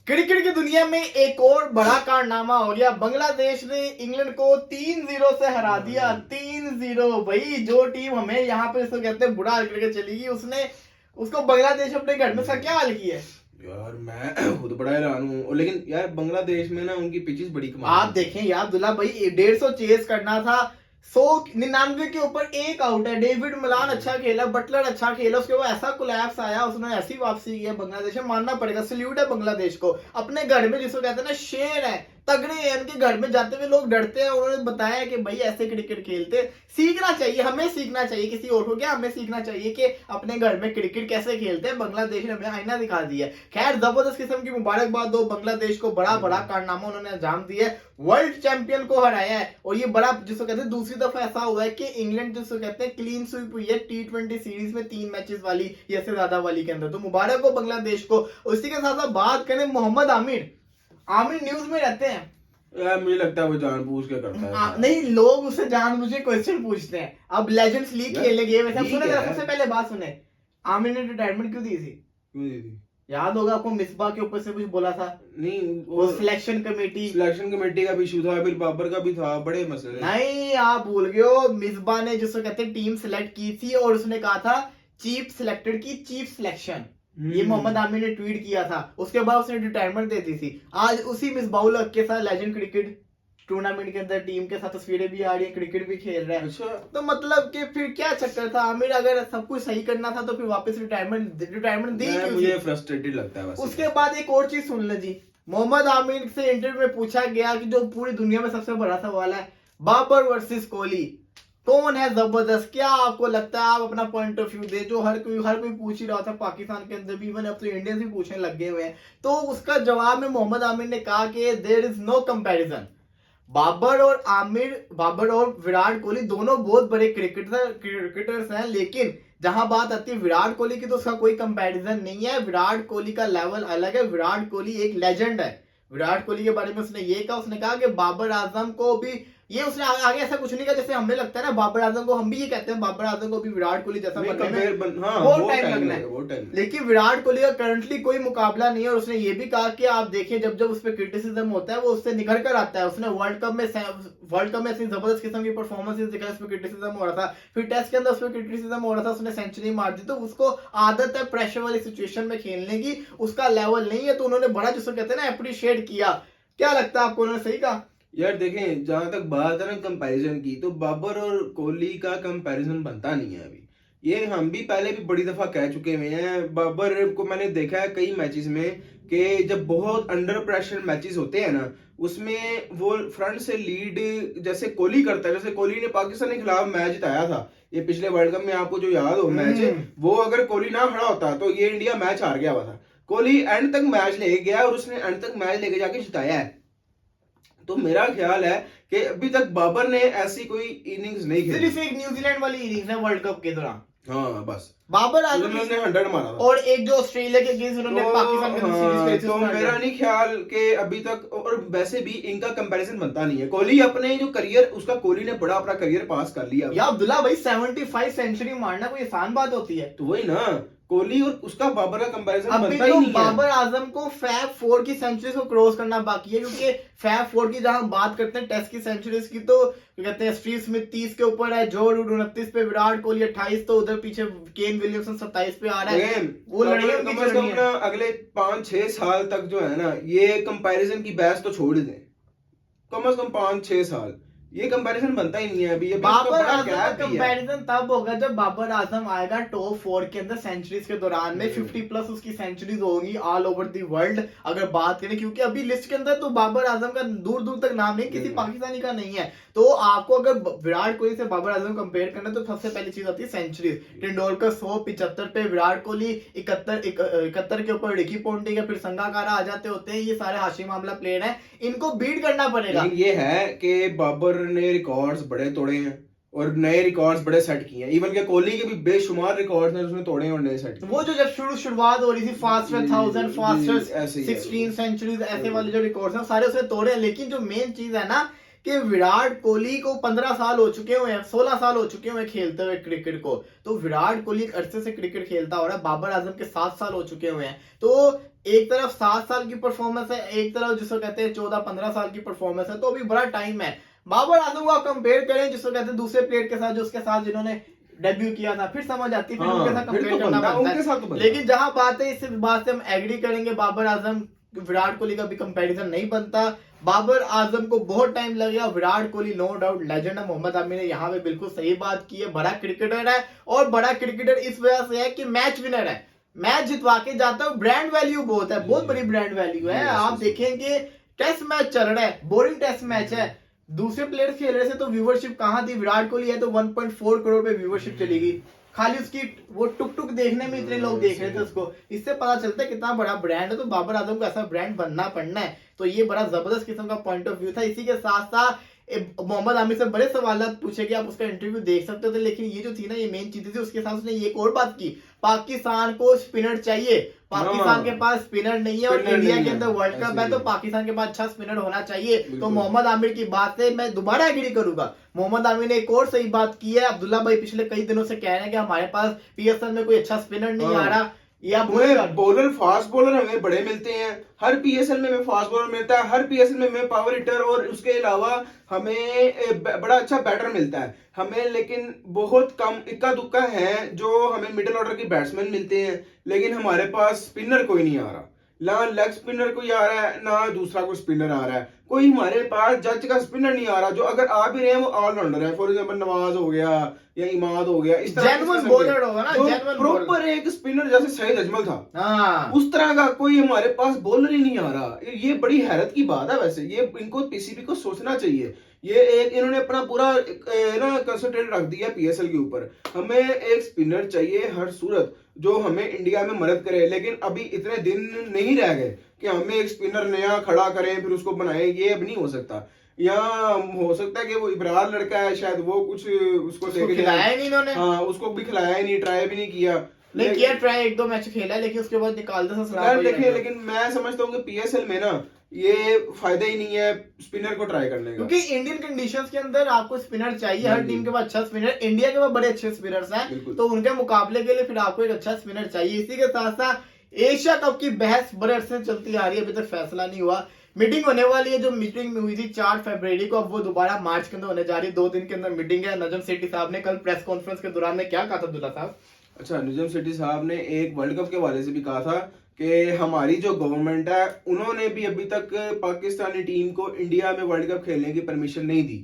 Cricket की दुनिया में एक और बड़ा कारनामा हो गया। बांग्लादेश ने इंग्लैंड को 3-0 से हरा दिया। 3-0 भाई, जो टीम हमें यहाँ पे इसको कहते हैं बुरा हाल करके चली गई, उसने उसको बांग्लादेश अपने घर में उसका क्या हाल किया है। यार मैं खुद बड़ा हैरान हूँ। लेकिन यार बांग्लादेश में ना उनकी पिचेस बड़ी कमाल आप देखें यार अब्दुल्ला भाई, 150 चेस करना था, 199 के ऊपर एक आउट है। डेविड मिलान अच्छा खेला, बटलर अच्छा खेला, उसके बाद ऐसा कोलैप्स आया, उसने ऐसी वापसी की है। बांग्लादेश में मानना पड़ेगा, सल्यूट है बांग्लादेश को। अपने घर में जिसको कहते हैं ना शेर है, तगड़े हैं। उनके घर में जाते हुए लोग डरते हैं। उन्होंने बताया कि भाई ऐसे क्रिकेट खेलते, सीखना चाहिए, हमें सीखना चाहिए, किसी और को क्या, हमें सीखना चाहिए कि अपने घर में क्रिकेट कैसे खेलते हैं। बांग्लादेश ने हमें आईना दिखा दिया। खैर जबरदस्त किस्म की मुबारकबाद दो बांग्लादेश को, बड़ा बड़ा कारनामा उन्होंने अंजाम दिया है, वर्ल्ड चैंपियन को हराया है। और ये बड़ा जिसको कहते हैं दूसरी दफा ऐसा हुआ है कि इंग्लैंड जिसको कहते हैं क्लीन स्वीप हुई है T20 सीरीज में, 3 मैचेस वाली या से ज्यादा वाली के अंदर। तो मुबारक हो बांग्लादेश को। उसी के साथ साथ बात करें मोहम्मद आमिर, आमिर न्यूज में रहते हैं यार, मुझे लगता है वो जानबूझ के करता है। नहीं, लोग उससे जानबूझ क्वेश्चन पूछते हैं। अब लेजेंड्स लीग खेलने गए वैसे सुने जरा, सबसे पहले बात सुने, आमिर ने रिटायरमेंट क्यों दी थी? क्यों दी थी? याद होगा आपको, मिसबा के ऊपर से कुछ बोला था। नहीं, वो सिलेक्शन कमेटी का भी इशू था, फिर बाबर का भी था, बड़े मसले। नहीं, आप भूल गए हो। मिसबा ने जिसको कहते हैं टीम सिलेक्ट की थी और उसने कहा था चीफ सिलेक्टेड की चीफ सिलेक्शन। ये मोहम्मद आमिर ने ट्वीट किया था, उसके बाद उसने रिटायरमेंट दे दी थी। आज उसी मिसबाउल हक के साथ लेजेंड क्रिकेट टूर्नामेंट के अंदर टीम के साथ तस्वीरें भी आ रही है, क्रिकेट भी खेल रहा है। अच्छा, तो मतलब कि फिर क्या चक्कर था? आमिर अगर सब कुछ सही करना था तो फिर वापस रिटायरमेंट दी क्यों? मुझे फ्रस्ट्रेटेड लगता है बस। उसके बाद एक और चीज सुन ले जी, मोहम्मद आमिर से इंटरव्यू में पूछा गया कि जो पूरी दुनिया में सबसे बड़ा सवाल है, बाबर वर्सेस कोहली, कौन है जबरदस्त? क्या आपको लगता है? आप अपना पॉइंट ऑफ व्यू दे, जो हर कोई पूछ ही रहा था पाकिस्तान के अंदर भी, इवन अब तो इंडियंस भी पूछने लगे हुए हैं। तो उसका जवाब में मोहम्मद आमिर ने कहा कि there is no comparison. Babar और विराट कोहली दोनों बहुत बड़े क्रिकेटर्स हैं, लेकिन जहां बात आती है विराट कोहली की तो उसका कोई कंपैरिजन नहीं है। विराट कोहली का लेवल अलग है। विराट कोहली एक लेजेंड है। विराट कोहली के बारे में उसने ये कहा, उसने कहा कि बाबर आजम को भी, ये उसने आगे ऐसा कुछ नहीं कहा जैसे हमें लगता है ना बाबर आजम को, हम भी ये कहते हैं बाबर आजम को भी विराट कोहली जैसा बनने में बहुत टाइम लगना है, लेकिन विराट कोहली का करंटली कोई मुकाबला नहीं है। और उसने ये भी कहा कि आप देखिए जब उस पर क्रिटिसिज्म होता है वो उससे निखर कर आता है। उसने वर्ल्ड कप में ऐसी जबरदस्त किस्म की परफॉर्मेंस दिखा, उस पर क्रिटिसिज्म हो रहा था, फिर टेस्ट के अंदर उस पर क्रिटिसिज्म हो रहा था, उसने सेंचुरी मार दी। तो उसको आदत है प्रेशर वाली सिचुएशन में खेलने की, उसका लेवल नहीं है। तो उन्होंने बड़ा जिसको कहते हैं ना अप्रिशिएट किया। क्या लगता है आपको, उन्होंने सही कहा? यार देखें, जहां तक बात है ना कंपैरिजन की, तो बाबर और कोहली का कंपैरिजन बनता नहीं है अभी। ये हम भी पहले भी बड़ी दफा कह चुके हुए हैं। बाबर को मैंने देखा है कई मैचेस में कि जब बहुत अंडर प्रेशर मैचेस होते हैं ना, उसमें वो फ्रंट से लीड जैसे कोहली करता है। जैसे कोहली ने पाकिस्तान के खिलाफ मैच जिताया था ये पिछले वर्ल्ड कप में, आपको जो याद हो मैच, वो अगर कोहली ना खड़ा होता तो ये इंडिया मैच हार गया हुआ था। कोहली एंड तक मैच लेके गया और उसने एंड तक मैच लेके जाके जिताया है। तो मेरा ख्याल है कि अभी तक बाबर ने ऐसी कोई इनिंग्स नहीं खेली। सिर्फ एक न्यूजीलैंड वाली इनिंग्स है वर्ल्ड कप के दौरान। हाँ बस, बाबर आजम ने 100 मारा था। और एक जो ऑस्ट्रेलिया के अगेंस्ट उन्होंने पाकिस्तान के सीरीज तो मेरा नहीं ख्याल कि अभी तक, और वैसे भी इनका कंपैरिजन बनता नहीं है। कोहली अपने जो करियर, उसका कोहली ने बड़ा अपना करियर पास कर लिया। या अब्दुल्ला भाई 75 सेंचुरी मारना कोई आसान बात होती है? तो वही ना, कोहली और उसका बाबर का कंपैरिजन बनता ही तो नहीं है। बाबर आजम को फैब 4 की सेंचुरीज को क्रॉस करना बाकी है, क्योंकि फैब 4 की जहां बात करते हैं टेस्ट की सेंचुरीज की, तो कहते हैं स्टीव स्मिथ 30 के ऊपर है, जो रूट 29 पे, विराट कोहली 28, तो उधर पीछे केन विलियमसन 27 पे आ रहा है। वो लड़ाई अगले 5-6 साल तक जो है ना, ये कंपैरिजन की बहस तो छोड़ दें, कम से कम 5-6 साल। ये कंपैरिजन बनता ही नहीं है अभी। बाबर आजम का कंपैरिजन तब होगा जब बाबर आजम आएगा टॉप 4 के अंदर सेंचुरीज के दौरान में, 50 प्लस उसकी सेंचुरीज होंगी ऑल ओवर द वर्ल्ड अगर बात करें। क्योंकि अभी लिस्ट के अंदर तो बाबर आजम का दूर दूर तक नाम नहीं, किसी पाकिस्तानी का नहीं है। तो आपको अगर विराट कोहली से बाबर आजम कंपेयर करना तो सबसे पहली चीज आती है सेंचुरीज। तेंदुलकर 175 पे, विराट कोहली 71 के ऊपर, रिकी पॉन्टिंग, फिर संगाकारा आ जाते होते हैं। ये सारे हाशिम मामला प्लेयर हैं, इनको बीट करना पड़ेगा। ये है कि बाबर ने रिकॉर्ड्स बड़े तोड़े हैं और नए रिकॉर्ड्स बड़े सेट किए हैं। इवन के कोहली के भी बेशुमार रिकॉर्ड्स ने उसने तोड़े और नए सेट किए। वो जो जब शुरुआत हो रही थी, फास्टर 1000, फास्टर 16 सेंचुरीज, ऐसे वाले जो रिकॉर्ड्स हैं सारे उसने तोड़े हैं। लेकिन जो मेन चीज है ना कि विराट कोहली को 15 साल हो चुके हुए हैं, 16 साल हो चुके हुए हैं खेलते हुए क्रिकेट को। तो विराट कोहली एक अरसे से क्रिकेट खेलता हो रहा है, बाबर आजम के 7 साल हो चुके हुए हैं। तो एक तरफ 7 साल की परफॉर्मेंस है, एक तरफ जिसको कहते हैं 14-15 साल की परफॉर्मेंस है, तो अभी बड़ा टाइम है। बाबर आजम को आप कंपेयर करें जिसको कहते हैं दूसरे प्लेयर के साथ, जो उसके साथ जिन्होंने डेब्यू किया था, फिर समझ आती है, फिर उनके साथ फिर कंपेयर तो करना बनता, बनता उनके साथ तो है। बनता। लेकिन जहां बात है, इस बात से हम एग्री करेंगे, बाबर आजम विराट कोहली का भी कंपैरिजन नहीं बनता। बाबर आजम को बहुत टाइम लगेगा, Virat Kohli no doubt legend है। मोहम्मद आमिर ने यहाँ पे बिल्कुल सही बात की है, बड़ा क्रिकेटर है, और बड़ा क्रिकेटर इस वजह से है कि मैच विनर है, मैच जितवा के जाता है, ब्रांड वैल्यू बहुत है, बहुत बड़ी ब्रांड वैल्यू है। आप देखेंगे टेस्ट मैच चल रहा है, बोरिंग टेस्ट मैच है, दूसरे प्लेयर्स खेल रहे थे तो व्यूवरशिप कहां थी, विराट कोहली है तो 1.4 करोड़ पे व्यूवरशिप चलेगी, खाली उसकी वो टुक टुक देखने में इतने लोग देख रहे थे उसको। इससे पता चलता है कितना बड़ा ब्रांड है। तो बाबर आजम को ऐसा ब्रांड बनना पड़ना है, तो ये बड़ा जबरदस्त किस्म का पॉइंट ऑफ व्यू था। इसी के साथ साथ मोहम्मद आमिर से बड़े सवाल पूछे कि आप उसका इंटरव्यू देख सकते थे, लेकिन ये जो थी ना, ये मेन चीज थी। उसके साथ उसने एक और बात की, पाकिस्तान को स्पिनर चाहिए, पाकिस्तान के पास स्पिनर नहीं है, और इंडिया के अंदर वर्ल्ड कप है, तो पाकिस्तान के पास अच्छा स्पिनर होना चाहिए। तो मोहम्मद आमिर की बात से मैं दोबारा एग्री करूंगा। मोहम्मद आमिर ने एक और सही बात की है, अब्दुल्ला भाई पिछले कई दिनों से कह रहे हैं कि हमारे पास पीएसएल में कोई अच्छा स्पिनर नहीं आ रहा, या बॉलर, फास्ट बॉलर हमें बड़े मिलते हैं, हर पीएसएल में हमें फास्ट बॉलर मिलता है, हर पीएसएल में हमें पावर हिटर, और उसके अलावा हमें बड़ा अच्छा बैटर मिलता है हमें, लेकिन बहुत कम इक्का दुक्का है जो हमें मिडिल ऑर्डर के बैट्समैन मिलते हैं, लेकिन हमारे पास स्पिनर कोई नहीं आ रहा, ना लेग स्पिनर कोई आ रहा है, ना दूसरा कोई स्पिनर आ रहा है, कोई हमारे पास जज का स्पिनर नहीं आ रहा, जो अगर आ भी रहे हैं वो ऑलराउंडर है। फॉर एग्जांपल नवाज हो गया या इमाद हो गया, इस तरह जेन्युइन बॉलर होगा ना, जेन्युइन प्रॉपर एक स्पिनर जैसे सईद अजमल था, हाँ, उस तरह का कोई हमारे पास बॉलर ही नहीं आ रहा। ये बड़ी हैरत की बात है। वैसे ये इनको पीसीबी को सोचना चाहिए। ये एक इन्होंने अपना पूरा ना कंसंट्रेट रख दिया पीएसएल के ऊपर। हमें एक स्पिनर चाहिए हर सूरत जो हमें इंडिया में मदद करे, लेकिन अभी इतने दिन नहीं रह गए कि हमें एक स्पिनर नया खड़ा करें फिर उसको बनाए, ये अब नहीं हो सकता। या हो सकता है कि वो इब्रार लड़का है, शायद वो कुछ उसको खिलाया ही नहीं इन्होंने, हाँ उसको भी खिलाया ही नहीं, ट्राई भी नहीं किया, नहीं किया ट्राई, 1-2 मैच खेला है, लेकिन उसके बाद निकाल दे देखिए। लेकिन मैं समझता हूँ कि पीएसएल में ना ये फायदा ही नहीं है स्पिनर को ट्राई करने का, क्योंकि इंडियन कंडीशंस के अंदर आपको स्पिनर चाहिए, हर टीम के पास अच्छा स्पिनर, इंडिया के पास बड़े अच्छे स्पिनर्स हैं, तो उनके मुकाबले के लिए फिर आपको एक अच्छा स्पिनर चाहिए। इसी के साथ साथ एशिया कप की बहस बड़े अरसे से चलती आ रही है, अभी तक फैसला नहीं हुआ। मीटिंग होने वाली है, जो मीटिंग हुई थी 4 फरवरी को, अब वो दोबारा मार्च के अंदर होने जा रही है, 2 दिन के अंदर मीटिंग है। नजम सेठी साहब ने कल प्रेस कॉन्फ्रेंस के दौरान में क्या कहा था अब्दुल्ला साहब? अच्छा, नजम सेठी साहब ने एक वर्ल्ड कप के हवाले से भी कहा था कि हमारी जो गवर्नमेंट है उन्होंने भी अभी तक पाकिस्तानी टीम को इंडिया में वर्ल्ड कप खेलने की परमिशन नहीं दी।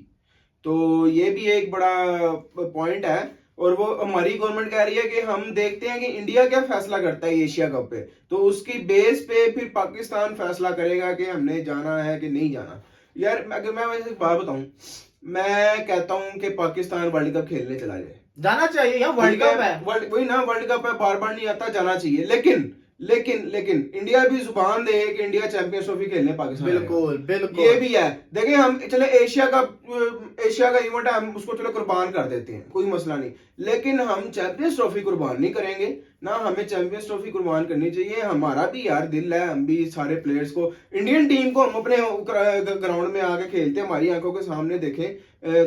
तो ये भी एक बड़ा पॉइंट है, और वो हमारी गवर्नमेंट कह रही है कि हम देखते हैं कि इंडिया क्या फैसला करता है एशिया कप पे, तो उसकी बेस पे फिर पाकिस्तान फैसला करेगा कि हमने जाना है कि नहीं जाना। यार अगर मैं वैसे एक बात बताऊं, मैं कहता हूं कि पाकिस्तान वर्ल्ड कप खेलने चला जाए, जाना चाहिए, यहाँ वर्ल्ड कप है, वही ना, वर्ल्ड कप है, बार बार नहीं आता, जाना चाहिए। लेकिन इंडिया भी जुबान दे कि इंडिया चैंपियंस ट्रॉफी खेलने पाकिस्तान, बिल्कुल बिल्कुल, ये भी है। देखिए हम चले एशिया का इवेंट है, हम उसको चलो कुर्बान कर देते हैं, कोई मसला नहीं, लेकिन हम चैंपियंस ट्रॉफी कुर्बान नहीं करेंगे ना, हमें चैंपियंस ट्रॉफी कुर्बान करनी चाहिए। हमारा भी यार दिल है, हम भी सारे प्लेयर्स को, इंडियन टीम को हम अपने ग्राउंड में आके खेलते, हमारी आंखों के सामने देखें,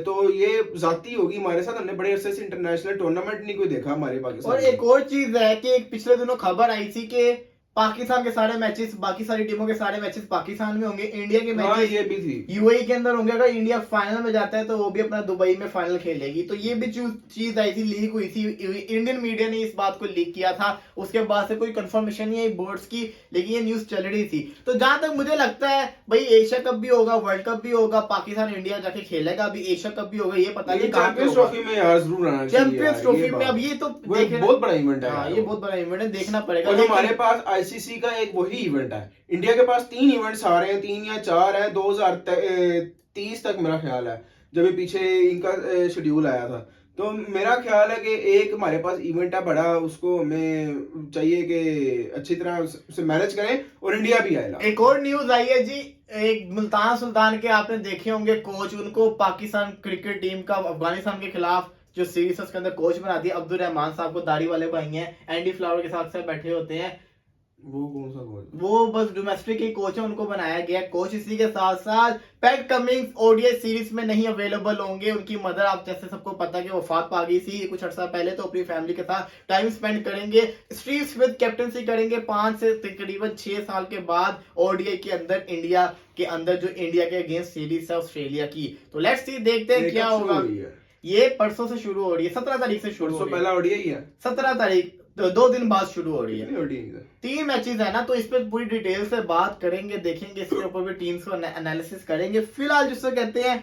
तो ये जाती होगी हमारे साथ। हमने बड़े अरसे से इंटरनेशनल टूर्नामेंट नहीं कोई देखा हमारे पाकिस्तान। और एक और चीज है कि एक पिछले दिनों खबर आई थी कि पाकिस्तान के सारे मैचेस, बाकी सारी टीमों के सारे मैचेस पाकिस्तान में होंगे, इंडिया के मैचेस ये भी थी यूएई के अंदर होंगे। अगर इंडिया फाइनल में जाता है तो वो भी अपना दुबई में फाइनल खेलेगी। तो ये भी चीज आई थी, लीक हुई थी, इंडियन मीडिया ने इस बात को लीक किया था, उसके बाद से कोई कंफर्मेशन नहीं आई बोर्ड्स की, लेकिन ये न्यूज चल रही थी। तो जहां तक मुझे लगता है भाई, एशिया कप भी होगा, वर्ल्ड कप भी होगा, पाकिस्तान इंडिया जाके खेलेगा, अभी एशिया कप भी होगा, ये पता नहीं चैंपियंस ट्रॉफी में यार जरूर आना चाहिए, चैंपियंस ट्रॉफी में। अब ये तो बहुत बड़ा इवेंट है, ये बहुत बड़ा इवेंट है, देखना पड़ेगा। और हमारे पास आईसीसी का एक वही इवेंट है, इंडिया के पास 3 इवेंट्स आ रहे हैं, 3 या 4 है, 2030 तक मेरा ख्याल है, जब ये पीछे इनका शेड्यूल आया था। तो मेरा ख्याल है कि एक हमारे पास इवेंट है बड़ा, उसको हमें चाहिए कि अच्छी तरह से मैनेज करें, और इंडिया भी आएगा। एक और न्यूज आई है जी, एक मुल्तान सुल्तान के आपने देखे होंगे कोच, उनको पाकिस्तान क्रिकेट टीम का अफगानिस्तान के खिलाफ जो सीरीज है उसके अंदर कोच बना दिया। अब्दुल रहमान साहब को, दाढ़ी वाले भाई हैं, एंडी फ्लावर के साथ बैठे होते हैं। वो कौन सा कोच? वो बस डोमेस्टिक के कोच है, उनको बनाया गया कोच। इसी के साथ साथ पैट कमिंग्स ओडीआई सीरीज में नहीं अवेलेबल होंगे। उनकी मदर, आप जैसे सबको पता कि वफात पा गई थी कुछ अर्सा पहले, तो अपनी फैमिली के साथ टाइम स्पेंड करेंगे। स्टीव स्मिथ कैप्टनसी करेंगे 5 से तकरीबन 6 साल के बाद ओडीआई के अंदर, इंडिया के अंदर, जो इंडिया के अगेंस्ट सीरीज है ऑस्ट्रेलिया की। तो लेट्स सी, देखते हैं क्या होगा। ये परसों से शुरू हो रही है, 17 तारीख से शुरू हो रही है। पहला ओडीआई है 17 तारीख, 2 दिन बाद शुरू हो रही है। ओडीआई 3 मैचेस है ना, तो इस पे पूरी डिटेल से बात करेंगे, देखेंगे इसके ऊपर भी, टीम्स को एनालिसिस करेंगे। फिलहाल जिसको कहते हैं,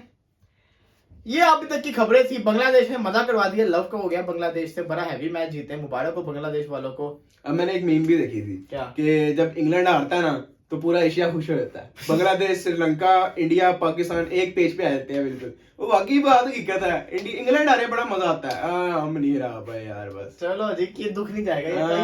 ये अभी तक की खबरें थी। बांग्लादेश ने मजा करवा दिया, लव का हो गया बांग्लादेश से, बड़ा हैवी मैच जीते, मुबारक हो बांग्लादेश वालों को। अब मैंने एक मीम भी देखी थी क्या? कि जब इंग्लैंड हारता है ना तो पूरा एशिया खुश हो जाता है। बांग्लादेश, श्रीलंका, इंडिया, पाकिस्तान एक पेज पे आ जाते हैं बिल्कुल। वो वाकई बात हकीकत है। इंग्लैंड हारे बड़ा मजा आता है। हम नहीं रहा भाई यार, बस चलो जी, ये दुख नहीं जाएगा।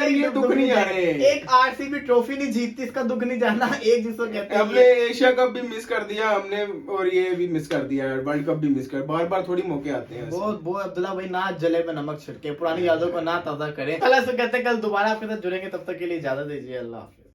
ये दुख नहीं जा रहे। एक आरसीबी ट्रॉफी नहीं जीतती, इसका दुख नहीं जाना। एक जिसको कहते हैं, हमने एशिया कप भी मिस कर दिया हमने, और ये भी मिस कर दिया, वर्ल्ड कप भी मिस कर। बार बार थोड़ी मौके आते हैं। वो अब्दुल्ला भाई ना जले में नमक छिड़के, पुरानी यादों को ना ताजा करें। कल ऐसा कहते हैं, कल दोबारा आपके साथ जुड़ेंगे, तब तक के लिए इजाजत दीजिए। अल्लाह।